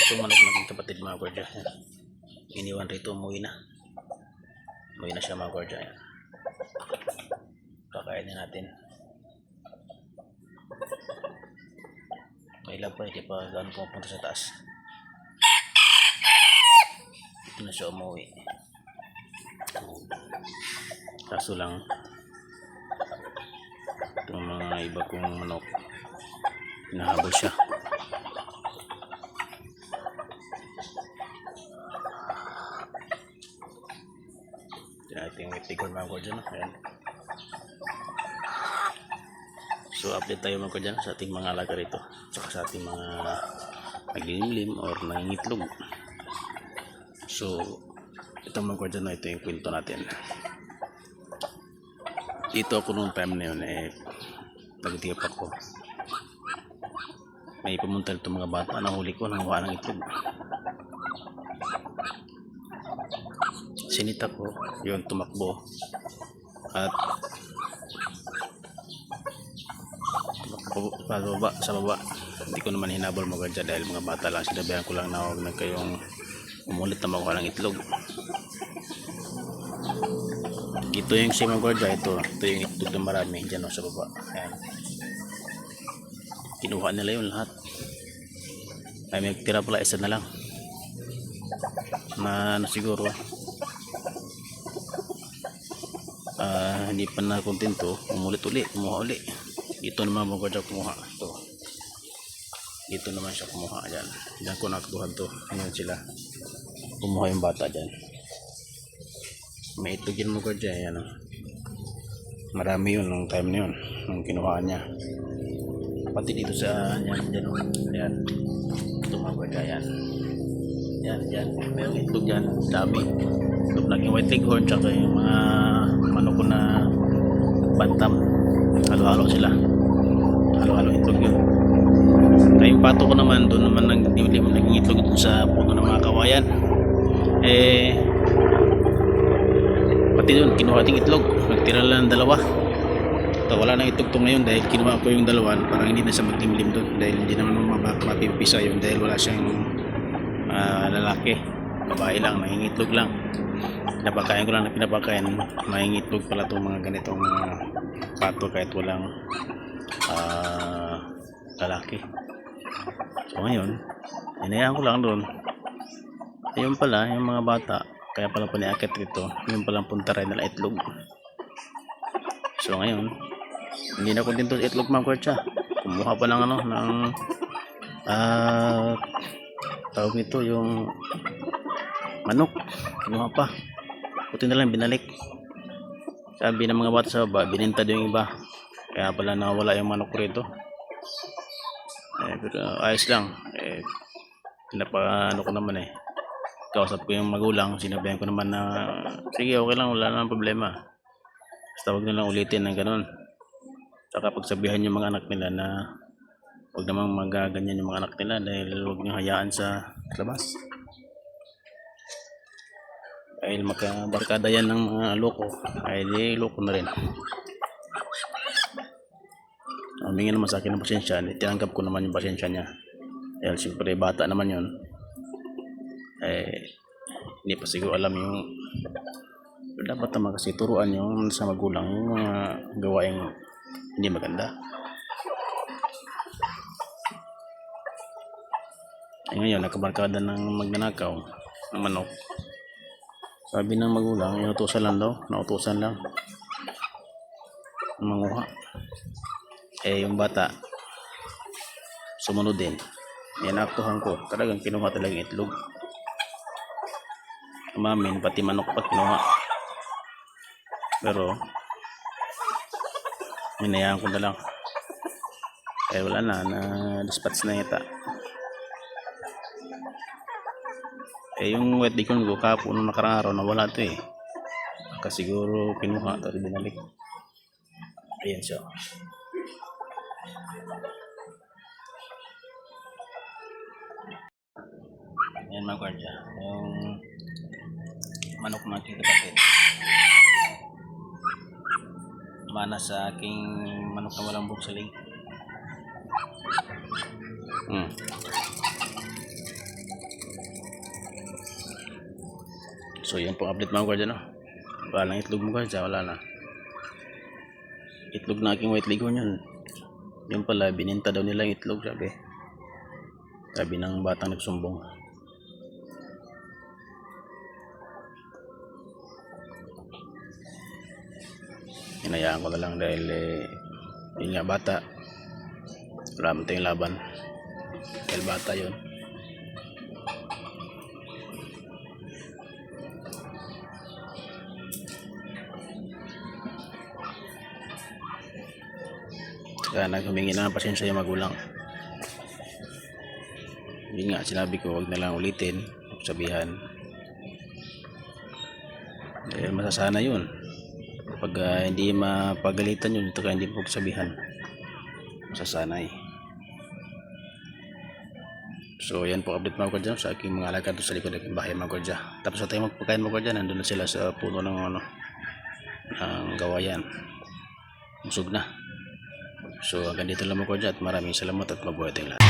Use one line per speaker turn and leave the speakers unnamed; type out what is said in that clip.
Itong manok natin kapatid mga gwardiya. Iniwan rito, umuwi na. Umuwi na siya mga gwardiya. Kakainin natin. May ilang pa, hindi pa gano'n pumunta sa taas. Ito na siya umuwi. Kaso lang, itong mga iba kong manok, hinahabol siya. Ating itigon mga gwardiya, no? Ayan. So update tayo mga gwardiya sa ating mga alaga rito, tsaka sa ating mga naglilimlim or nangingitlog. So ito mga gwardiya, no, ito yung kwento natin. Dito ako noong time na yun, nagtiyap ako. May pumunta ito mga bata, nahuli ko, nanguha ng itlog. Sinita ko, yun, tumakbo at tumakbo sa baba. Hindi ko naman hinabol mga gwardiya dahil mga bata lang. Sinabihan ko lang na huwag na kayong umulit na makuha ng itlog. Ito yung si mga gwardiya, ito yung itlog na marami dyan, sa baba. Ayan. Kinuha nila yung lahat. Ay, may tira pala, isa na lang na siguro hindi pa na kontento, umulit uli, kumuha uli. Dito naman mga gwardiya kumuha. Dito naman siya kumuha. Diyan ko nakutuhan to. Ayan sila, kumuha yung bata dyan. May itlog yun mga gwardiya. Ayan, marami yun nung time na yun, nung kinuha niya. Pati dito sa dyan. Ayan, ito mga gwardiya. Yan, mayroong itlog dyan, dami. Itlog naging white leghorn, tsaka yung mga manok ko na bantam, halo-halo sila, halo-halo itlog yun. Kaya yung pato ko naman, doon naman naging itlog dun sa puno ng mga kawayan. Pati doon kinuha ating itlog, nagtira lang dalawa. Wala nang itlog to ngayon dahil kinuha ko yung dalawa. Parang hindi na siya maglimlim doon dahil hindi naman mapipisa yun dahil wala siyang lalaki, babae lang, nangingitlog lang. Pinapakain ko lang na pinapakain, nangingitlog pala itong mga ganitong pato kahit walang lalaki. So ngayon, hinayaan ko lang doon. Ayun pala, yung mga bata, kaya pala paniakit rito, yung palang puntaray nila itlog. So ngayon, hindi na kontento sa itlog mga gwardiya. Kumuha pa ng tawag nito yung manok, kinuha pa, puti na lang binalik. Sabi ng mga bata sa baba, bininta din yung iba, kaya pala nawala yung manok rito. Pero ayos lang, pinapano ko naman, kausap ko yung magulang, sinabihan ko naman na sige, okay lang, wala namang problema, basta huwag nilang ulitin ng ganun. Saka pagsabihan yung mga anak nila na huwag namang magaganyan yung mga anak nila dahil huwag nyo hayaan sa labas dahil makabarkada yan ng mga loko, ay di loko na rin. Humingi naman sa akin ng pasensya, tinanggap ko naman yung pasensya niya dahil siyempre bata naman yun, hindi pa siguro alam yung dapat naman kasi turuan yung sa magulang yung mga gawaing hindi maganda. Ngayon nakabarkada ng magnanakaw ng manok. Sabi ng magulang, inutusan lang daw, nautusan lang manguha. Yung bata sumunod din. Inaktuhan ko, talagang kinuha talagang itlog. Umamin, pati manok pa kinuha. Pero hinayaan ko na lang. Wala na dispatch na yata. Yung white leghorn ko kapo nung nakarang araw nawala to kasi siguro kinuha tapos binalik. Ayan siya. Ayan mga gwardiya, yung manok ng aking kapatid mana sa aking manok na walang buksaling. So yan po update mga guardia, no? Wala nang itlog mo guardia, wala na. Itlog na aking white leghorn yun. Yung pala, bininta daw nila yung itlog, sabi. Sabi ng batang nagsumbong. Hinayaan ko na lang dahil yun nga bata. Wala mo tayong laban. Dahil bata yun. Kaya naghumingi na ng pasensya yung magulang. Yun nga, sinabi ko wag na lang ulitin, sabihan. Dahil masasana yun. Pag hindi mapagalitan yun, ito kaya hindi po sabihan. Masasanay. So yan po update mga guardia sa aking mga alagad sa likod ng bahay mga guardia. Tapos sa tayo magpakain mga guardia, nandun na sila sa puno ng ng gawayan. Busog na. So hanggang dito lang mga guardia at maraming salamat at mabuhay tayong lahat.